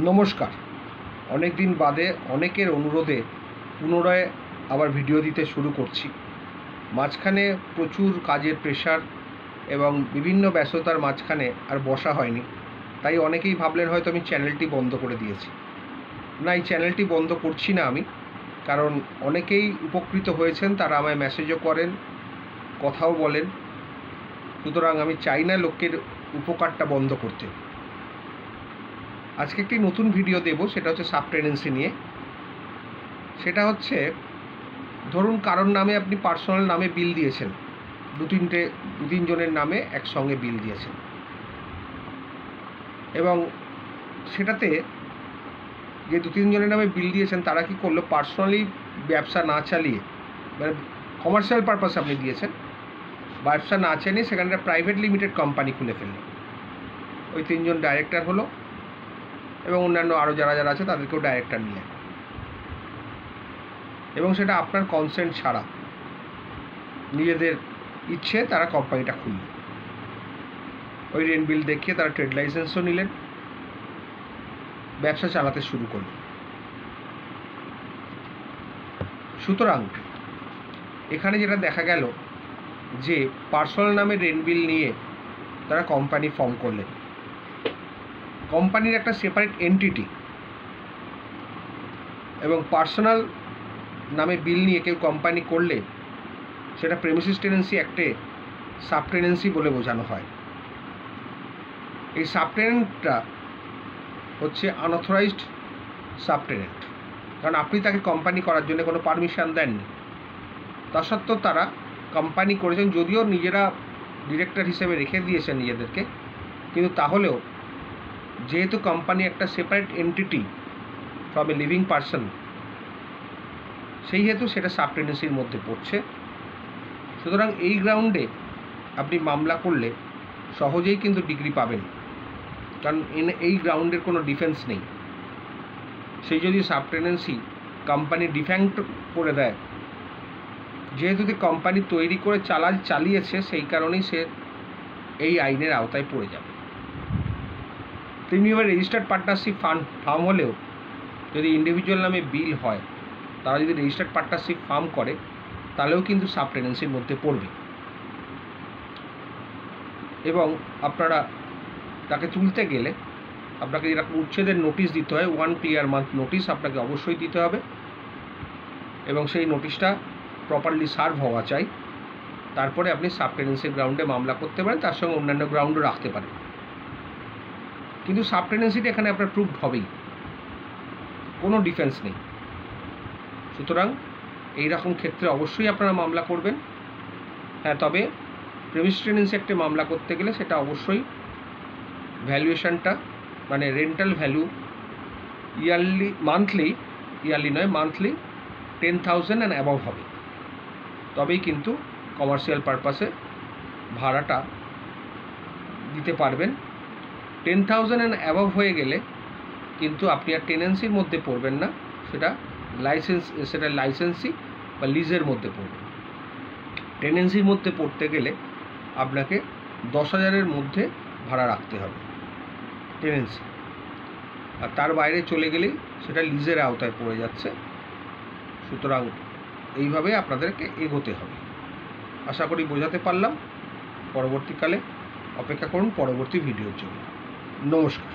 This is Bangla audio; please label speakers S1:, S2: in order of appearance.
S1: নমস্কার। অনেক দিন বাদে অনেকের অনুরোধে পুনরায় আবার ভিডিও দিতে শুরু করছি। মাঝখানে প্রচুর কাজের প্রেশার এবং বিভিন্ন ব্যস্ততার মাঝখানে আর বসা হয়নি, তাই অনেকেই ভাবলেন হয়তো আমি চ্যানেলটি বন্ধ করে দিয়েছি। না, এই চ্যানেলটি বন্ধ করছি না আমি, কারণ অনেকেই উপকৃত হয়েছেন, তারা আমায় মেসেজও করেন, কথাও বলেন। সুতরাং আমি চাই না লোকের উপকারটা বন্ধ করতে। আজকে একটি নতুন ভিডিও দেব, সেটা হচ্ছে সাবটেনেন্সি নিয়ে। সেটা হচ্ছে, ধরুন কারোর নামে আপনি পার্সোনাল নামে বিল দিয়েছেন, দু তিনজনের নামে একসঙ্গে বিল দিয়েছেন, এবং সেটাতে যে দু তিনজনের নামে বিল দিয়েছেন তারা কি করলো, পার্সোনালি ব্যবসা না চালিয়ে, মানে কমার্শিয়াল পারপাসে আপনি দিয়েছেন, ব্যবসা না চালিয়ে সেখানে একটা প্রাইভেট লিমিটেড কোম্পানি খুলে ফেললো। ওই তিনজন ডাইরেক্টর হলো এবং অন্যান্য আরও যারা যারা আছে তাদেরকেও ডাইরেক্টর নিলেন, এবং সেটা আপনার কনসেন্ট ছাড়া নিজেদের ইচ্ছে তারা কোম্পানিটা খুলল। ওই রেন্ট বিল দেখিয়ে তারা ট্রেড লাইসেন্সও নিলেন, ব্যবসা চালাতে শুরু করল। সুতরাং এখানে যেটা দেখা গেল যে পার্সোনাল নামে রেন্ট বিল নিয়ে তারা কোম্পানি ফর্ম করলেন। কোম্পানির একটা সেপারেট এন্টিটি, এবং পার্সোনাল নামে বিল নিয়ে কেউ কোম্পানি করলে সেটা প্রেমিসিস টেনেন্সি অ্যাক্টে সাবটেনেন্সি বলে বোঝানো হয়। এই সাবটেনেন্টটা হচ্ছে আনঅথরাইজড সাবটেনেন্ট, কারণ আপনি তাকে কোম্পানি করার জন্য কোনো পারমিশন দেননি। তা সত্ত্বেও তারা কোম্পানি করেছেন, যদিও নিজেরা ডিরেক্টর হিসেবে রেখে দিয়েছেন নিজেদেরকে, কিন্তু তাহলেও যেহেতু কোম্পানি একটা separate entity from a living person, সেই হেতু সেটা সাবটেনেন্সির মধ্যে পড়ছে। সুতরাং এই গ্রাউন্ডে আপনি মামলা করলে সহজেই কিন্তু ডিগ্রি পাবেন, কারণ এই গ্রাউন্ডের কোনো ডিফেন্স নেই। সেই যদি সাবটেনেন্সি কোম্পানি ডিফ্যাক্ট করে দেয়, যেহেতু কোম্পানি তৈরি করে চালিয়েছে, সেই কারণেই সে এই আইনের আওতায় পড়ে যাবে। তেমনিভাবে রেজিস্টার্ড পার্টনারশিপ ফার্ম হলেও যদি ইন্ডিভিজুয়াল নামে বিল হয়, তারা যদি রেজিস্টার্ড পার্টনারশিপ ফার্ম করে, তাহলেও কিন্তু সাবটেনেন্সির মধ্যে পড়বে, এবং আপনারা তাকে তুলতে গেলে আপনাকে এরকম উচ্ছেদের নোটিশ দিতে হয়। 1 ক্লিয়ার মান্থ নোটিশ আপনাকে অবশ্যই দিতে হবে, এবং সেই নোটিশটা প্রপারলি সার্ভ হওয়া চাই। তারপরে আপনি সাবটেনেন্সির গ্রাউন্ডে মামলা করতে পারেন, তার সঙ্গে অন্যান্য গ্রাউন্ডও রাখতে পারেন, কিন্তু সাবটেনেন্সিটা এখানে আপনার প্রুভড হবেই, কোনো ডিফেন্স নেই। সুতরাং এই রকম ক্ষেত্রে অবশ্যই আপনারা মামলা করবেন। হ্যাঁ, তবে প্রেমিস টেনেন্সি একটা মামলা করতে গেলে সেটা অবশ্যই ভ্যালুয়েশনটা, মানে rental value monthly 10,000 and above হবে, তবেই কিন্তু কমার্শিয়াল পারপাসে ভাড়াটা দিতে পারবেন। 10,000 অ্যান্ড অ্যাবভ হয়ে গেলে কিন্তু আপনি আর টেনেন্সির মধ্যে পড়বেন না, সেটা লাইসেন্সি বা লিজের মধ্যে পড়বেন। টেনেন্সির মধ্যে পড়তে গেলে আপনাকে 10,000-এর মধ্যে ভাড়া রাখতে হবে টেনেন্সি, আর তার বাইরে চলে গেলেই সেটা লিজের আওতায় পড়ে যাচ্ছে। সুতরাং এইভাবে আপনাদেরকে এগোতে হবে। আশা করি বোঝাতে পারলাম। পরবর্তীকালে অপেক্ষা করুন পরবর্তী ভিডিওর জন্য। নমস্কার।